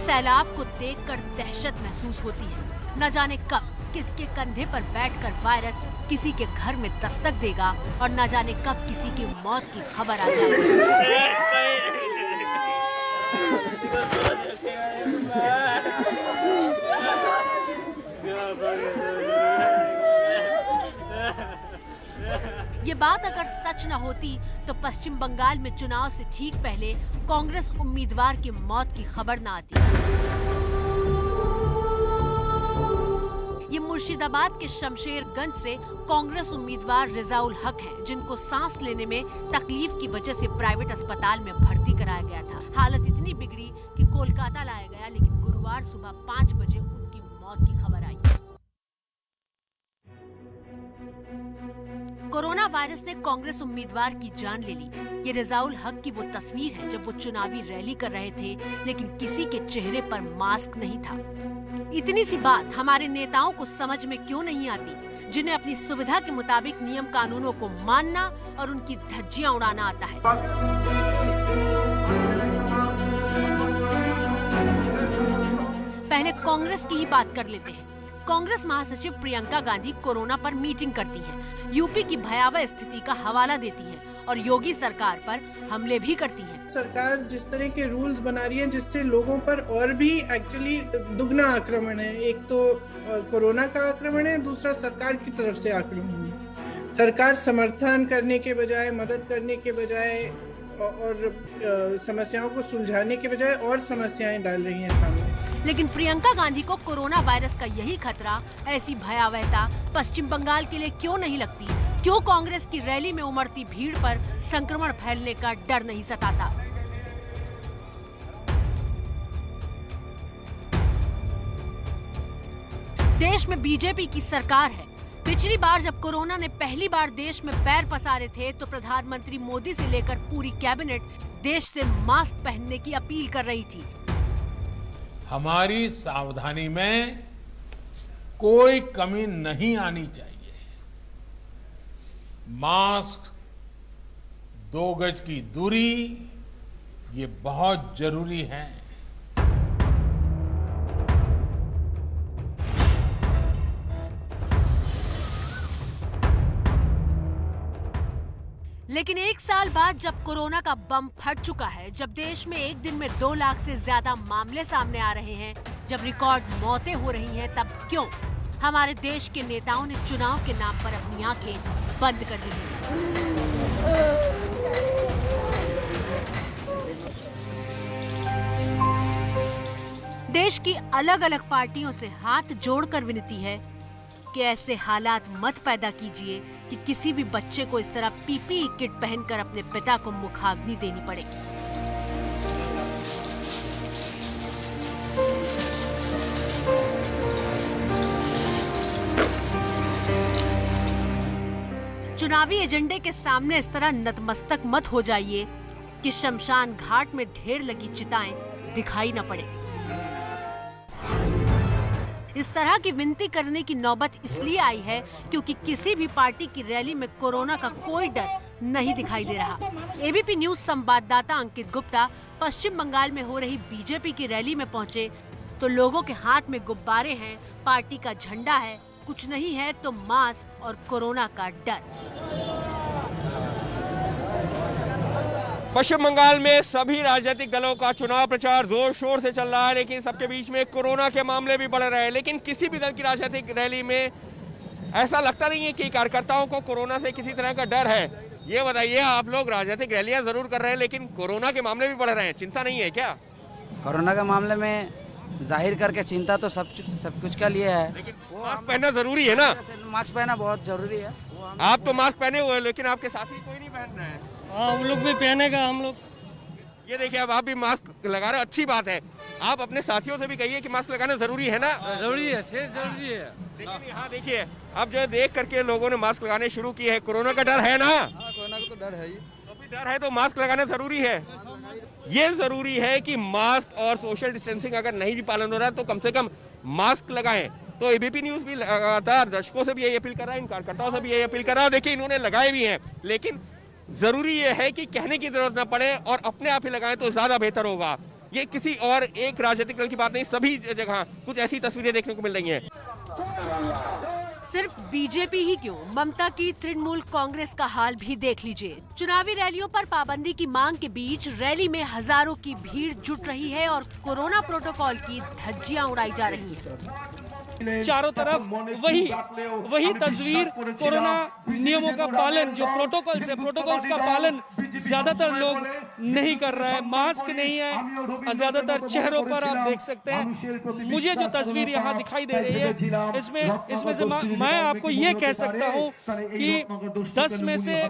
सैलाब को देखकर दहशत महसूस होती है। न जाने कब किसके कंधे पर बैठकर वायरस किसी के घर में दस्तक देगा और न जाने कब किसी की मौत की खबर आ जाएगी। ये बात अगर सच न होती तो पश्चिम बंगाल में चुनाव से ठीक पहले कांग्रेस उम्मीदवार की मौत की खबर न आती। ये मुर्शिदाबाद के शमशेरगंज से कांग्रेस उम्मीदवार रिजाउल हक हैं, जिनको सांस लेने में तकलीफ की वजह से प्राइवेट अस्पताल में भर्ती कराया गया था। हालत इतनी बिगड़ी कि कोलकाता लाया गया, लेकिन गुरुवार सुबह 5 बजे उनकी मौत की खबर आई। कोरोना वायरस ने कांग्रेस उम्मीदवार की जान ले ली। ये रिजाउल हक की वो तस्वीर है जब वो चुनावी रैली कर रहे थे, लेकिन किसी के चेहरे पर मास्क नहीं था। इतनी सी बात हमारे नेताओं को समझ में क्यों नहीं आती, जिन्हें अपनी सुविधा के मुताबिक नियम कानूनों को मानना और उनकी धज्जियां उड़ाना आता है। पहले कांग्रेस की ही बात कर लेते हैं। कांग्रेस महासचिव प्रियंका गांधी कोरोना पर मीटिंग करती हैं, यूपी की भयावह स्थिति का हवाला देती हैं और योगी सरकार पर हमले भी करती हैं। सरकार जिस तरह के रूल्स बना रही है, जिससे लोगों पर और भी एक्चुअली दुगना आक्रमण है। एक तो कोरोना का आक्रमण है, दूसरा सरकार की तरफ से आक्रमण है। सरकार समर्थन करने के बजाय, मदद करने के बजाय और समस्याओं को सुलझाने के बजाय और समस्याएं डाल रही हैं सामने। लेकिन प्रियंका गांधी को कोरोना वायरस का यही खतरा, ऐसी भयावहता पश्चिम बंगाल के लिए क्यों नहीं लगती? क्यों कांग्रेस की रैली में उमड़ती भीड़ पर संक्रमण फैलने का डर नहीं सताता? देश में बीजेपी की सरकार है। पिछली बार जब कोरोना ने पहली बार देश में पैर पसारे थे तो प्रधानमंत्री मोदी से लेकर पूरी कैबिनेट देश से मास्क पहनने की अपील कर रही थी। हमारी सावधानी में कोई कमी नहीं आनी चाहिए। मास्क, 2 गज की दूरी, ये बहुत जरूरी है। लेकिन 1 साल बाद जब कोरोना का बम फट चुका है, जब देश में एक दिन में 2 लाख से ज्यादा मामले सामने आ रहे हैं, जब रिकॉर्ड मौतें हो रही हैं, तब क्यों हमारे देश के नेताओं ने चुनाव के नाम पर अपनी आंखें बंद कर ली हैं? देश की अलग अलग पार्टियों से हाथ जोड़कर विनती है कि ऐसे हालात मत पैदा कीजिए कि किसी भी बच्चे को इस तरह पीपीई किट पहनकर अपने पिता को मुखाग्नि देनी पड़े। चुनावी एजेंडे के सामने इस तरह नतमस्तक मत हो जाइए कि शमशान घाट में ढेर लगी चिताएं दिखाई न पड़े। इस तरह की विनती करने की नौबत इसलिए आई है क्योंकि किसी भी पार्टी की रैली में कोरोना का कोई डर नहीं दिखाई दे रहा। एबीपी न्यूज संवाददाता अंकित गुप्ता पश्चिम बंगाल में हो रही बीजेपी की रैली में पहुंचे तो लोगों के हाथ में गुब्बारे हैं, पार्टी का झंडा है, कुछ नहीं है तो मास्क और कोरोना का डर। पश्चिम बंगाल में सभी राजनीतिक दलों का चुनाव प्रचार जोर शोर से चल रहा है, लेकिन सबके बीच में कोरोना के मामले भी बढ़ रहे हैं। लेकिन किसी भी दल की राजनीतिक रैली में ऐसा लगता नहीं है कि कार्यकर्ताओं को कोरोना से किसी तरह का डर है। ये बताइए, आप लोग राजनीतिक रैलियां जरूर कर रहे हैं, लेकिन कोरोना के मामले भी बढ़ रहे हैं, चिंता नहीं है क्या? कोरोना के मामले में जाहिर करके चिंता तो सब कुछ का लिए है, लेकिन मास्क पहनना जरूरी है ना? मास्क पहनना बहुत जरूरी है। आप तो मास्क पहने हुए, लेकिन आपके साथी कोई नहीं पहन रहे हैं। हम लोग भी पहनेगा, हम लोग। ये देखिए, अब आप भी मास्क लगा रहे, अच्छी बात है। आप अपने साथियों से भी कहिए कि मास्क लगाना जरूरी है ना? जरूरी है, जरूरी है। लेकिन यहाँ देखिए, अब जो देख करके लोगों ने मास्क लगाने शुरू किए हैं। कोरोना का डर है ना? कोरोना का तो डर है ही। तो डर है तो मास्क लगाना जरूरी है। ये जरूरी है कि मास्क और सोशल डिस्टेंसिंग अगर नहीं भी पालन हो रहा है तो कम से कम मास्क लगाएं। तो एबीपी न्यूज भी लगातार दर्शकों से भी यही अपील कर रहा है, इन कार्यकर्ताओं से भी यही अपील कर रहा है। देखिए, इन्होंने लगाए भी हैं, लेकिन जरूरी ये है कि कहने की जरूरत न पड़े और अपने आप ही लगाएं तो ज्यादा बेहतर होगा। ये किसी और एक राजनीतिक दल की बात नहीं, सभी जगह कुछ ऐसी तस्वीरें देखने को मिल रही हैं। सिर्फ बीजेपी ही क्यों, ममता की तृणमूल कांग्रेस का हाल भी देख लीजिए। चुनावी रैलियों पर पाबंदी की मांग के बीच रैली में हजारों की भीड़ जुट रही है और कोरोना प्रोटोकॉल की धज्जियां उड़ाई जा रही हैं। चारों तरफ वही तस्वीर, कोरोना नियमों का पालन, जो प्रोटोकॉल्स का पालन ज्यादातर लोग नहीं कर रहे हैं। मास्क नहीं है, ज्यादातर चेहरों पर आप देख सकते हैं। मुझे जो तस्वीर यहाँ दिखाई दे रही है, इसमें से मैं आपको ये कह सकता हूँ कि 10 में से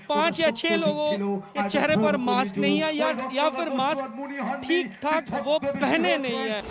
5 या 6 लोगों के चेहरे पर मास्क नहीं है या फिर मास्क ठीक ठाक वो पहने नहीं है।